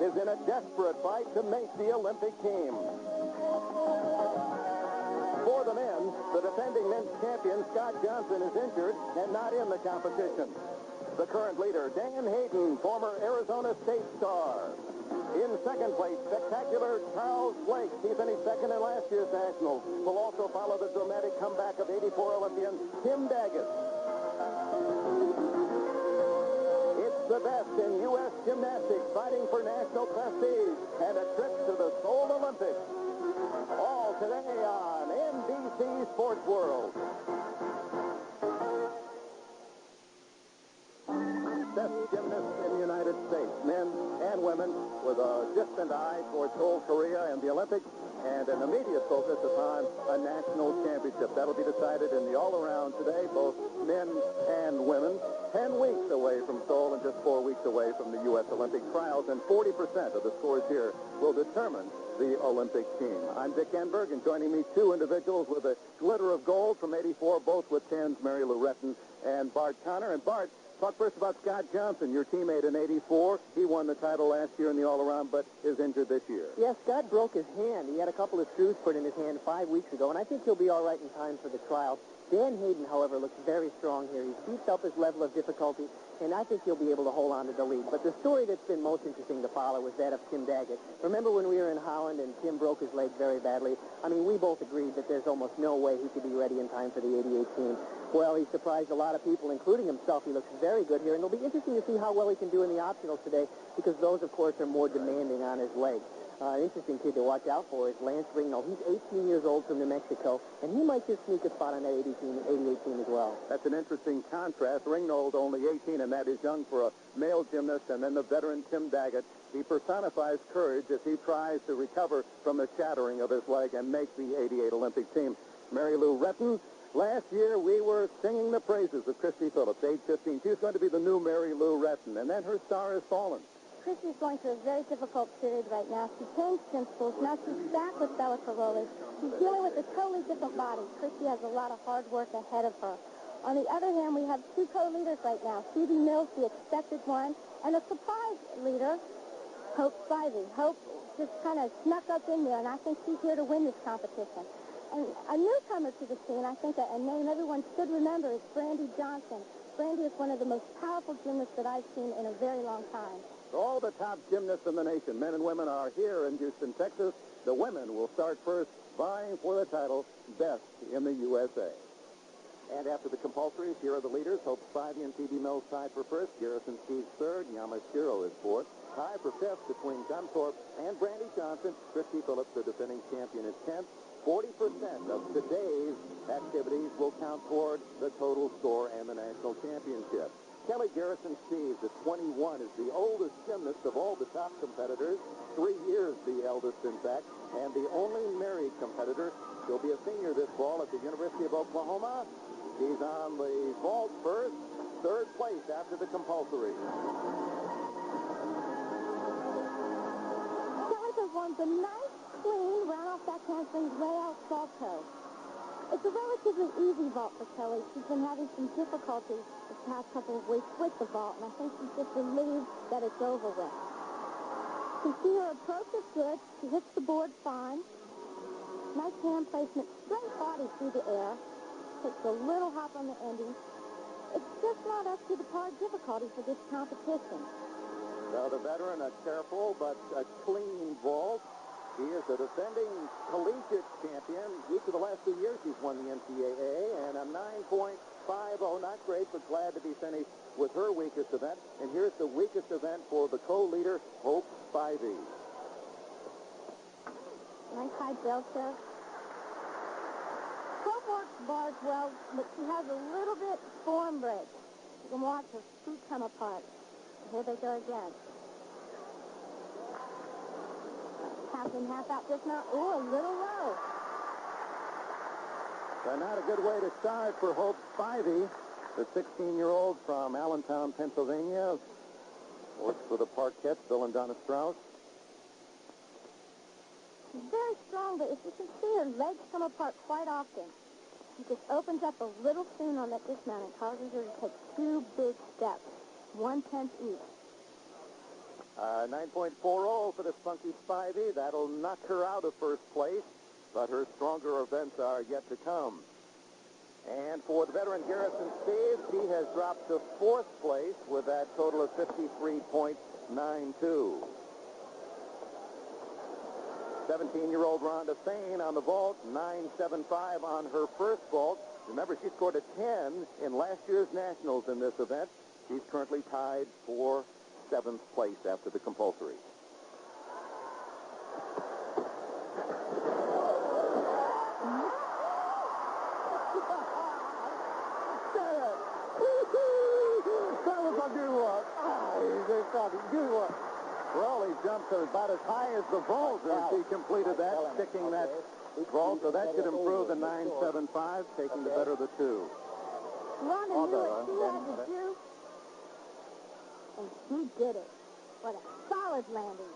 is in a desperate fight to make the Olympic team. For the men, the defending men's champion, Scott Johnson, is injured and not in the competition. The current leader, Dan Hayden, former Arizona State star. In second place, spectacular Charles Blake. He finished second in last year's Nationals. Will also follow the dramatic comeback of '84 Olympian Tim Daggett. It's the best in U.S. gymnastics, fighting for national prestige and a trip to the Seoul Olympics. All today on NBC Sports World. Best gymnasts in the United States, men and women, with a distant eye towards Seoul, Korea, and the Olympics, and an immediate focus upon a national championship. That'll be decided in the all-around today, both men and women. 10 weeks away from Seoul and just 4 weeks away from the U.S. Olympic trials, and 40% of the scores here will determine the Olympic team. I'm Dick Enberg, and joining me, two individuals with a glitter of gold from '84, both with 10s, Mary Lou Retton and Bart Conner. And Bart, talk first about Scott Johnson, your teammate in '84. He won the title last year in the all-around, but is injured this year. Yes, Scott broke his hand. He had a couple of screws put in his hand 5 weeks ago, and I think he'll be all right in time for the trial. Dan Hayden, however, looks very strong here. He's beefed up his level of difficulty, and I think he'll be able to hold on to the lead. But the story that's been most interesting to follow was that of Tim Daggett. Remember when we were in Holland and Tim broke his leg very badly? I mean, we both agreed that there's almost no way he could be ready in time for the '88 team. Well, he surprised a lot of people, including himself. He looks very good here, and it'll be interesting to see how well he can do in the optionals today, because those, of course, are more demanding on his leg. Interesting kid to watch out for is Lance Ringnold. He's 18 years old from New Mexico, and he might just sneak a spot on that '88 team as well. That's an interesting contrast. Ringnold only 18, and that is young for a male gymnast, and then the veteran Tim Daggett. He personifies courage as he tries to recover from the shattering of his leg and make the '88 Olympic team. Mary Lou Retton, last year we were singing the praises of Christy Phillips, age 15. She's going to be the new Mary Lou Retton, and then her star has fallen. Christy's going through a very difficult period right now. She changed principles. Now she's back with Bella Carolli. She's dealing with a totally different body. Christy has a lot of hard work ahead of her. On the other hand, we have two co-leaders right now. Phoebe Mills, the expected one, and a surprise leader, Hope Spivey. Hope just kind of snuck up in there, and I think she's here to win this competition. And a newcomer to the scene, I think a name everyone should remember, is Brandy Johnson. Brandy is one of the most powerful gymnasts that I've seen in a very long time. All the top gymnasts in the nation, men and women, are here in Houston, Texas. The women will start first, vying for the title, best in the USA. And after the compulsories, here are the leaders. Hope Spivey and Phoebe Mills tied for first. Garrison Steve's third. Yamashiro is fourth. Tie for fifth between Gunn Thorpe and Brandy Johnson. Christy Phillips, the defending champion, is 10th. 40% of today's activities will count toward the total score and the national championship. Kelly Garrison Steeves at 21 is the oldest gymnast of all the top competitors. 3 years the eldest, in fact, and the only married competitor. She'll be a senior this fall at the University of Oklahoma. She's on the vault first, third place after the compulsory. Kelly performs a nice, clean, round-off back handspring rail salto. It's a relatively easy vault for Kelly. She's been having some difficulty the past couple of weeks with the vault, and I think she's just relieved that it's over with. You can see her approach is good. She hits the board fine. Nice hand placement, straight body through the air. Takes a little hop on the ending. It's just not up to the par difficulty for this competition. So the veteran, a careful but a clean vault. He is the defending collegiate champion. Each of the last 2 years he's won the NCAA, and a 9.50, not great, but glad to be finished with her weakest event. And here's the weakest event for the co-leader, Hope Spivey. Nice high belt there. Hope works bars well, but she has a little bit form break. You can watch her feet come apart. Here they go again. Half in, half out, just not, a little low. So not a good way to start for Hope Spivey, the 16-year-old from Allentown, Pennsylvania. Works for the Parkettes, Bill and Donna Strauss. She's very strong, but as you can see, her legs come apart quite often. She just opens up a little soon on that dismount and causes her to take 2 big steps, 1/10 each. 9.40 for this Funky Spivey. That'll knock her out of first place, but her stronger events are yet to come. And for the veteran Garrison Steeves, he has dropped to fourth place with that total of 53.92. 17-year-old Rhonda Thane on the vault, 9.75 on her first vault. Remember, she scored a 10 in last year's Nationals in this event. She's currently tied for seventh place after the compulsory. That was a good one. Good one. Well, he jumped about as high as the vault as he completed that, sticking that vault, so that should improve the 9.75, taking the better of the two. Rhonda knew what she had to do, and she did it. What a solid landing.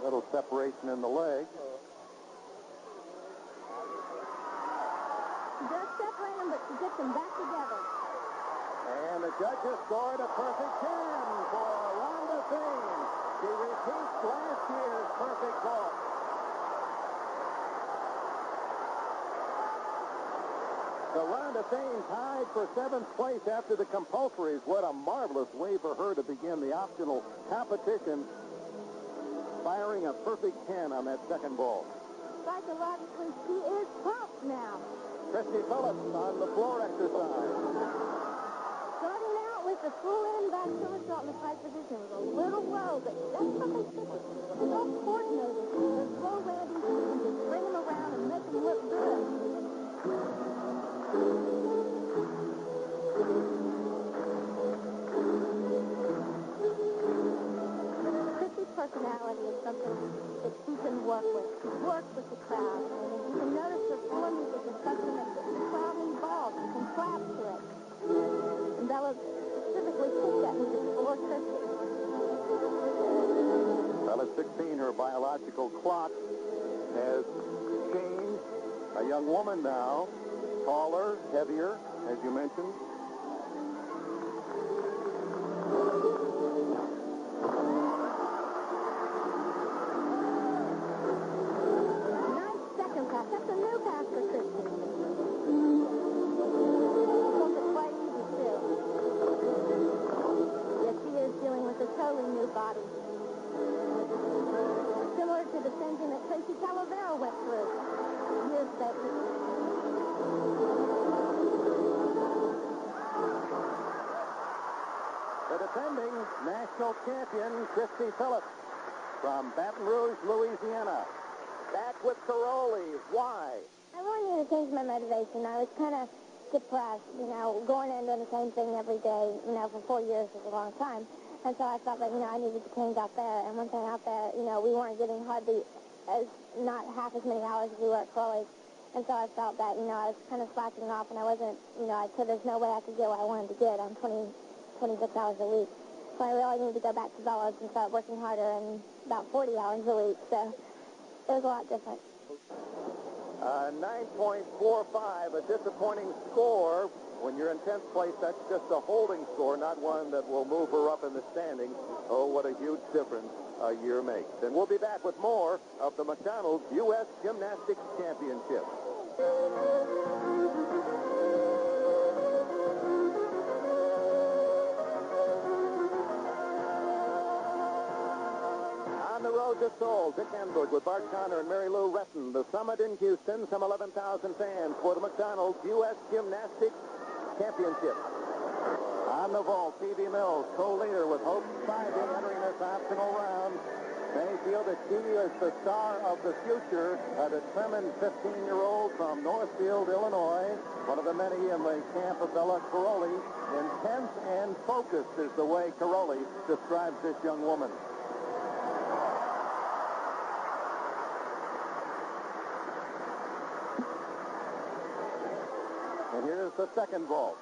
Little separation in the leg. She does separate them, but she gets them back together. And the judges scored a perfect 10 for Rhonda Thane. She repeats last year's perfect vault. So Rhonda Thane tied for seventh place after the compulsories. What a marvelous way for her to begin the optional competition, firing a perfect 10 on that second ball. Psychologically, she is pumped now. Christy Phillips on the floor exercise. Starting out with the full-in back somersault in the tight position was a little low, but that's something different. She's all coordinated. Those slow landings, she can just bring them around and make them look good. Chrissy's personality is something that she can work with the crowd. And as you can notice, her floor music is something that gets the crowd involved. You can clap to it. And Bella specifically picked that music for Chrissy. Well, at 16, her biological clock has changed. A young woman now, taller, heavier, as you mentioned. Nice second pass. That's a new pass for Chrissy. Dealing with a totally new body. Similar to the same thing that Tracy Calavera went through years back. The defending national champion, Christy Phillips, from Baton Rouge, Louisiana. Back with Caroli. Why? I really needed to change my motivation. I was kind of depressed, going in and doing the same thing every day, for 4 years is a long time. And so I felt that, I needed to change out there. And one thing out there, we weren't getting hardly not half as many hours as we were at Crowley's. And so I felt that, I was kind of slacking off, and I wasn't, I said there's no way I could get what I wanted to get on 26 hours a week. So I really needed to go back to Bella's and start working harder and about 40 hours a week. So it was a lot different. 9.45, a disappointing score. When you're in 10th place, that's just a holding score, not one that will move her up in the standings. Oh, what a huge difference a year makes. And we'll be back with more of the McDonald's U.S. Gymnastics Championship. On the road to Seoul, Dick Enberg with Bart Conner and Mary Lou Retton. The summit in Houston, some 11,000 fans for the McDonald's U.S. Gymnastics Championship. On the vault, T.V. Mills, co-leader with Hope Spivey entering this optional round. They feel that she is the star of the future, a determined 15-year-old from Northfield, Illinois, one of the many in the camp of Bella Caroli. Intense and focused is the way Caroli describes this young woman. And here's the second vault.